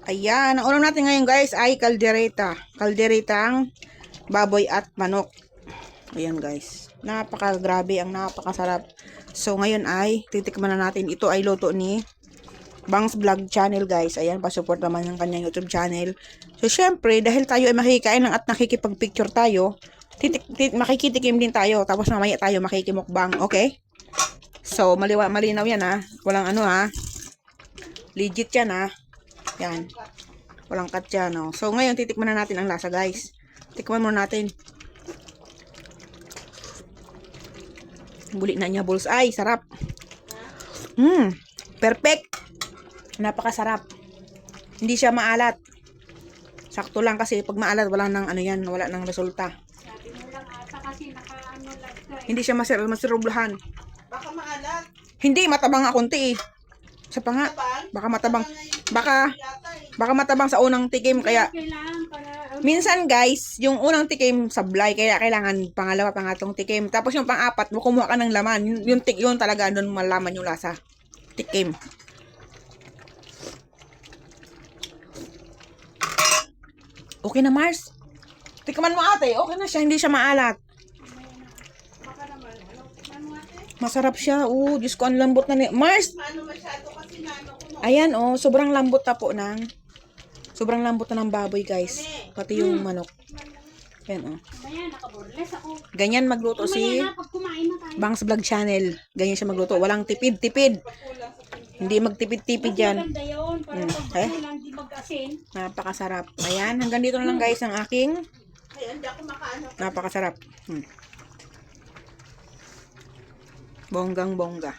Ayan, ang ulam natin ngayon guys ay kaldereta. Kalderetang baboy at manok. Ayan guys. Napakagrabe, ang napakasarap. So ngayon ay titikman na natin. Ito ay luto ni Bangs Vlog Channel guys. Ayan, pasupport naman ng kanyang YouTube channel. So syempre, dahil tayo ay makikain lang at nakikipagpicture tayo, makikitikim din tayo. Tapos mamaya tayo makikimukbang. Okay? So, malinaw yan ha. Walang ano ha. Legit yan ha. Yan. Walang cut yan. Oh. So, ngayon titikman na natin ang lasa guys. Tikman muna natin. Buli na niya balls. Ay, sarap. Perfect. Napakasarap. Hindi siya maalat. Sakto lang kasi pag maalat, wala nang ano yan. Wala nang resulta. Sabi mo lang ata kasi naka-ano lang ka. Hindi siya masirublahan. Baka maalat. Hindi, matabang nga konti eh. Sa pa nga. Baka matabang. Baka matabang sa unang tikim. Kaya, Kailangan para minsan guys, yung unang tikim sablay. Kaya kailangan pangalawa, pangatong tikim. Tapos yung pang-apat, kumuha ka ng laman. Yun talaga, doon malaman yung lasa. Tikim. Okay na Mars. Tikman mo ate. Okay na siya, hindi siya maalat. Masarap siya. Diyos ko, ang lambot na ni Mars. Ano masyado kasi nano ko mo. Ayan sobrang lambot na po sobrang lambot na ng baboy guys. Pati yung manok. Ayan mamaya nakaborles ako. Ganyan magluto si Mamaya na pag kumain na tayo. Bangs Vlog Channel. Ganyan siya magluto. Walang tipid-tipid. Hindi magtipid-tipid yan. Maganda yun. Para pag kulang, di mag-asin. Napakasarap. Ayan, hanggang dito na lang guys ang aking Ay, hindi ako makaano. napakasarap. Bonggang bongga.